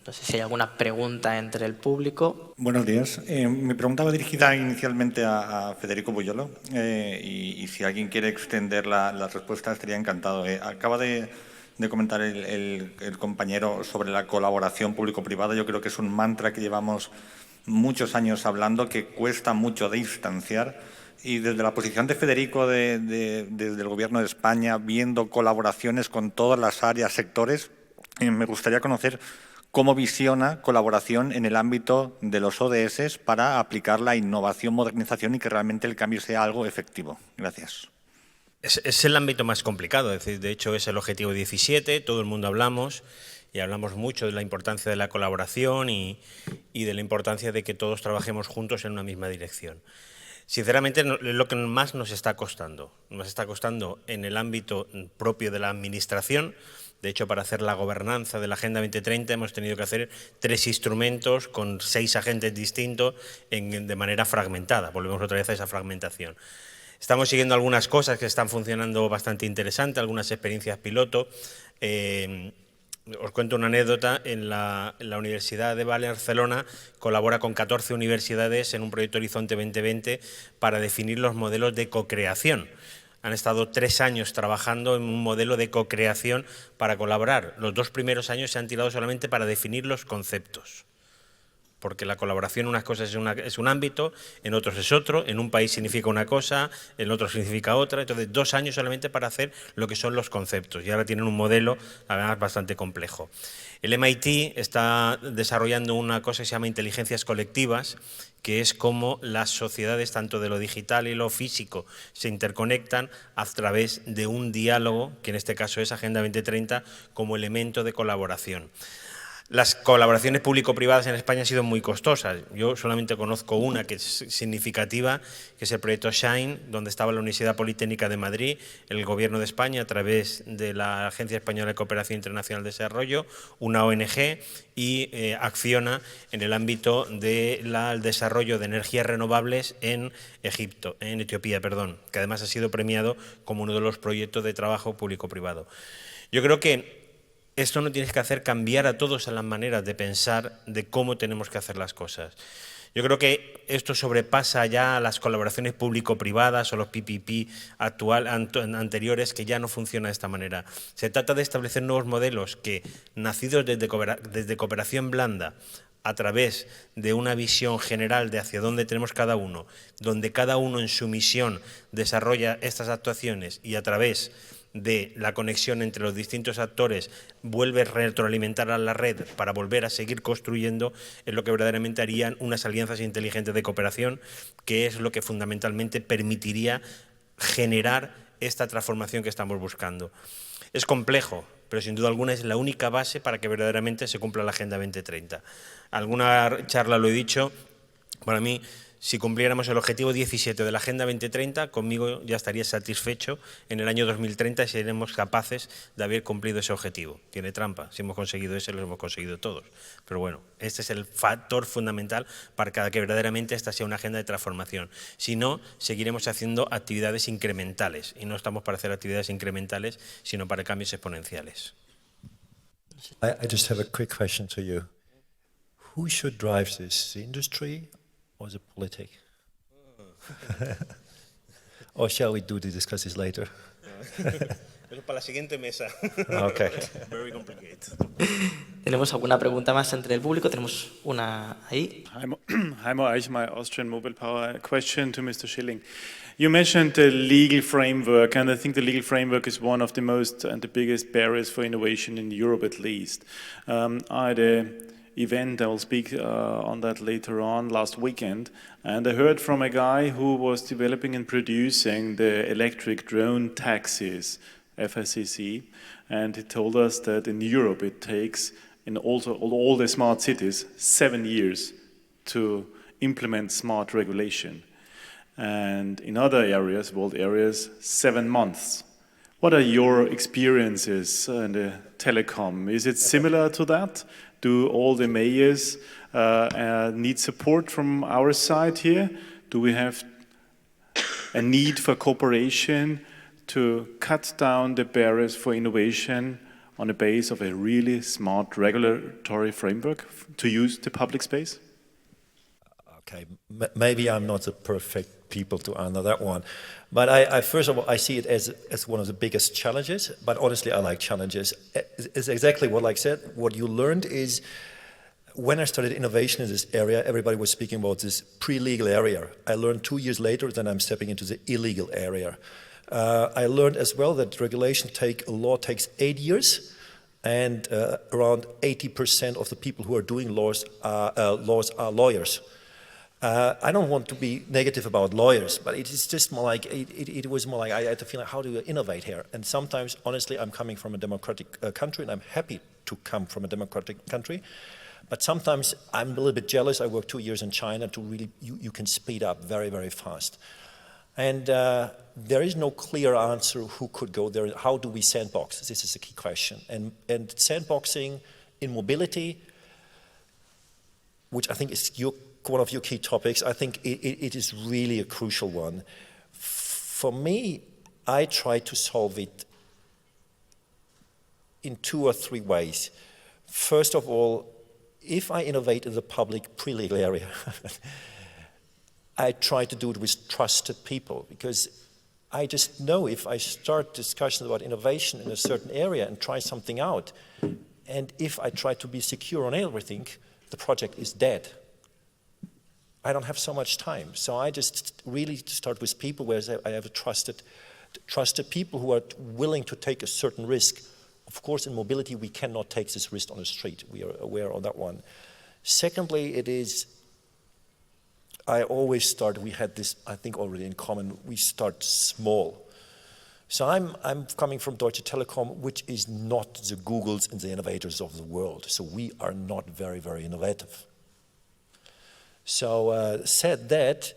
No sé si hay alguna pregunta entre el público. Buenos días. Mi pregunta va dirigida inicialmente a Federico Buyolo y si alguien quiere extender la respuesta estaría encantado. Acaba de comentar el compañero sobre la colaboración público-privada. Yo creo que es un mantra que llevamos muchos años hablando, que cuesta mucho distanciar. Y desde la posición de Federico desde el Gobierno de España, viendo colaboraciones con todas las áreas, sectores, me gustaría conocer cómo visiona colaboración en el ámbito de los ODS para aplicar la innovación, modernización y que realmente el cambio sea algo efectivo. Gracias. Es el ámbito más complicado, es decir, de hecho es el objetivo 17, todo el mundo hablamos y hablamos mucho de la importancia de la colaboración y de la importancia de que todos trabajemos juntos en una misma dirección. Sinceramente, lo que más nos está costando en el ámbito propio de la administración. De hecho, para hacer la gobernanza de la Agenda 2030 hemos tenido que hacer 3 instrumentos con 6 agentes distintos de manera fragmentada. Volvemos otra vez a esa fragmentación. Estamos siguiendo algunas cosas que están funcionando bastante interesantes, algunas experiencias piloto. Os cuento una anécdota. En la Universidad de Barcelona colabora con 14 universidades en un proyecto Horizonte 2020 para definir los modelos de cocreación. Han estado 3 años trabajando en un modelo de cocreación para colaborar. Los 2 primeros años se han tirado solamente para definir los conceptos. Porque la colaboración en unas cosas es un ámbito, en otros es otro, en un país significa una cosa, en otro significa otra. Entonces, 2 años solamente para hacer lo que son los conceptos. Y ahora tienen un modelo, además, bastante complejo. El MIT está desarrollando una cosa que se llama inteligencias colectivas, que es cómo las sociedades, tanto de lo digital y lo físico, se interconectan a través de un diálogo, que en este caso es Agenda 2030, como elemento de colaboración. Las colaboraciones público-privadas en España han sido muy costosas. Yo solamente conozco una que es significativa, que es el proyecto Shine, donde estaba la Universidad Politécnica de Madrid, el Gobierno de España, a través de la Agencia Española de Cooperación Internacional de Desarrollo, una ONG, y Acciona en el ámbito del desarrollo de energías renovables en Etiopía, que además ha sido premiado como uno de los proyectos de trabajo público-privado. Yo creo que esto nos tiene que hacer cambiar a todos en las maneras de pensar de cómo tenemos que hacer las cosas. Yo creo que esto sobrepasa ya las colaboraciones público-privadas o los PPP anteriores, que ya no funcionan de esta manera. Se trata de establecer nuevos modelos que, nacidos desde cooperación blanda, a través de una visión general de hacia dónde tenemos cada uno, donde cada uno en su misión desarrolla estas actuaciones y a través de la conexión entre los distintos actores vuelve a retroalimentar a la red para volver a seguir construyendo, es lo que verdaderamente harían unas alianzas inteligentes de cooperación, que es lo que fundamentalmente permitiría generar esta transformación que estamos buscando. Es complejo, pero sin duda alguna es la única base para que verdaderamente se cumpla la Agenda 2030. Alguna charla lo he dicho, para mí, si cumpliéramos el objetivo 17 de la Agenda 2030, conmigo ya estaría satisfecho en el año 2030 y seremos capaces de haber cumplido ese objetivo. Tiene trampa, si hemos conseguido ese, lo hemos conseguido todos. Pero bueno, este es el factor fundamental para que verdaderamente esta sea una agenda de transformación. Si no, seguiremos haciendo actividades incrementales y no estamos para hacer actividades incrementales, sino para cambios exponenciales. I just have a quick question to you. Who should drive this, the industry or the politics? Or shall we discuss this later? Eso para la siguiente mesa. Okay. Very complicated. ¿Tenemos alguna pregunta más entre el público? Tenemos una ahí. Heimo Eichmeier, Austrian Mobile Power. A question to Mr. Schilling. You mentioned the legal framework, and I think the legal framework is one of the most and the biggest barriers for innovation in Europe, at least. I had an event, I will speak on that later on, last weekend, and I heard from a guy who was developing and producing the electric drone taxis, FSCC, and he told us that in Europe it takes, in also all the smart cities, 7 years to implement smart regulation. And in other areas, world areas, 7 months. What are your experiences in the telecom? Is it similar to that? Do all the mayors need support from our side here? Do we have a need for cooperation to cut down the barriers for innovation on the base of a really smart regulatory framework to use the public space? Okay, maybe I'm not the perfect people to answer that one. But I first of all, I see it as one of the biggest challenges, but honestly, I like challenges. It's exactly what I said. What you learned is, when I started innovation in this area, everybody was speaking about this pre-legal area. I learned 2 years later that I'm stepping into the illegal area. I learned as well that law takes 8 years, and around 80% of the people who are doing laws are lawyers. I don't want to be negative about lawyers, but it is just more like, it was more like I had to feel like, how do you innovate here? And sometimes, honestly, I'm coming from a democratic country, and I'm happy to come from a democratic country. But sometimes I'm a little bit jealous. I worked 2 years in China to really, you can speed up very, very fast. And there is no clear answer who could go there. How do we sandbox? This is a key question. And sandboxing in mobility, which I think is one of your key topics, I think it is really a crucial one. For me, I try to solve it in 2 or 3 ways. First of all, if I innovate in the public pre-legal area, I try to do it with trusted people, because I just know if I start discussions about innovation in a certain area and try something out, and if I try to be secure on everything, the project is dead. I don't have so much time. So I just really start with people where I have trusted people who are willing to take a certain risk. Of course, in mobility, we cannot take this risk on the street. We are aware of that one. Secondly, I always start, we had this, I think, already in common, we start small. So I'm coming from Deutsche Telekom, which is not the Googles and the innovators of the world. So we are not very, very innovative. So said that,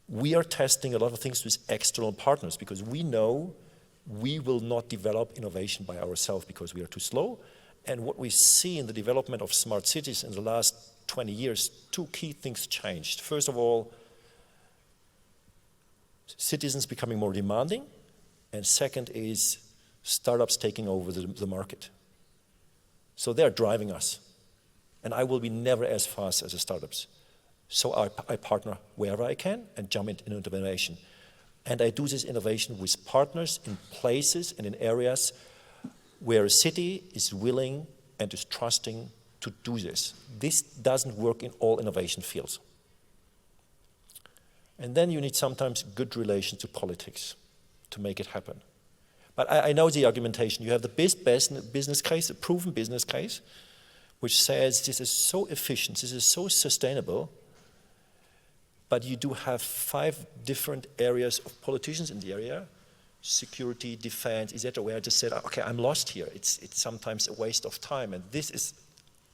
we are testing a lot of things with external partners, because we know we will not develop innovation by ourselves because we are too slow. And what we see in the development of smart cities in the last 20 years, 2 key things changed. First of all, citizens becoming more demanding, and second is startups taking over the market. So they're driving us. And I will be never as fast as the startups. So I partner wherever I can and jump into innovation. And I do this innovation with partners in places and in areas where a city is willing and is trusting to do this. This doesn't work in all innovation fields. And then you need sometimes good relations to politics to make it happen. But I know the argumentation. You have the best business case, a proven business case, which says this is so efficient, this is so sustainable, but you do have 5 different areas of politicians in the area, security, defense, etc., where I just said, okay, I'm lost here. It's sometimes a waste of time. And this is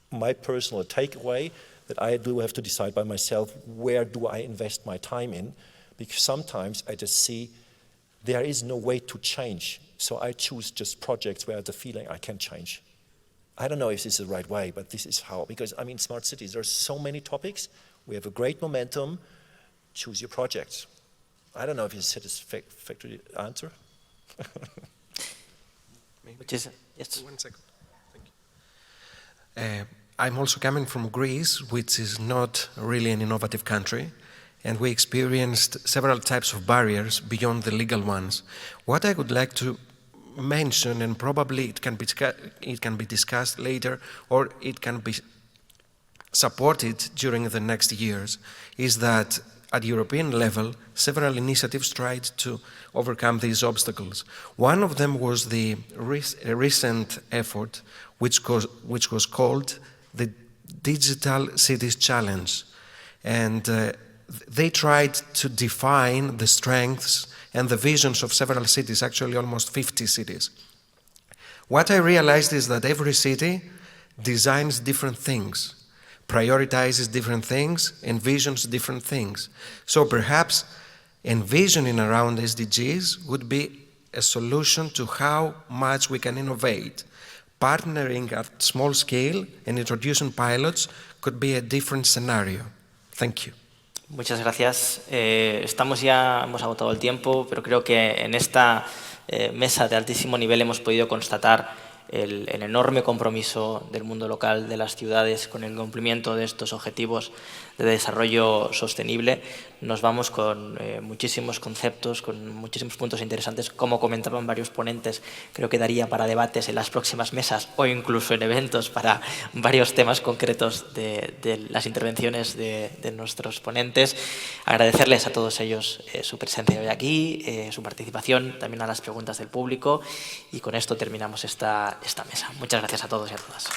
my personal takeaway, that I do have to decide by myself, where do I invest my time in? Because sometimes I just see there is no way to change. So I choose just projects where I have the feeling I can change. I don't know if this is the right way, but this is how. Because, I mean, smart cities, there are so many topics. We have a great momentum. Choose your projects. I don't know if it's a satisfactory answer. Yes. 1 second. Thank you. I'm also coming from Greece, which is not really an innovative country, and we experienced several types of barriers beyond the legal ones. What I would like to mention, and probably it can be discussed later, or it can be supported during the next years, is that at European level, several initiatives tried to overcome these obstacles. One of them was the recent effort, which was called the Digital Cities Challenge. And they tried to define the strengths and the visions of several cities, actually almost 50 cities. What I realized is that every city designs different things, prioritizes different things, envisions different things. So perhaps envisioning around SDGs would be a solution to how much we can innovate. Partnering at small scale and introducing pilots could be a different scenario. Thank you. Muchas gracias. Hemos agotado el tiempo, pero creo que en esta mesa de altísimo nivel hemos podido constatar el enorme compromiso del mundo local, de las ciudades, con el cumplimiento de estos objetivos de desarrollo sostenible. Nos vamos con muchísimos conceptos, con muchísimos puntos interesantes. Como comentaban varios ponentes, creo que daría para debates en las próximas mesas o incluso en eventos para varios temas concretos de las intervenciones de nuestros ponentes. Agradecerles a todos ellos su presencia hoy aquí, su participación, también a las preguntas del público, y con esto terminamos esta mesa. Muchas gracias a todos y a todas.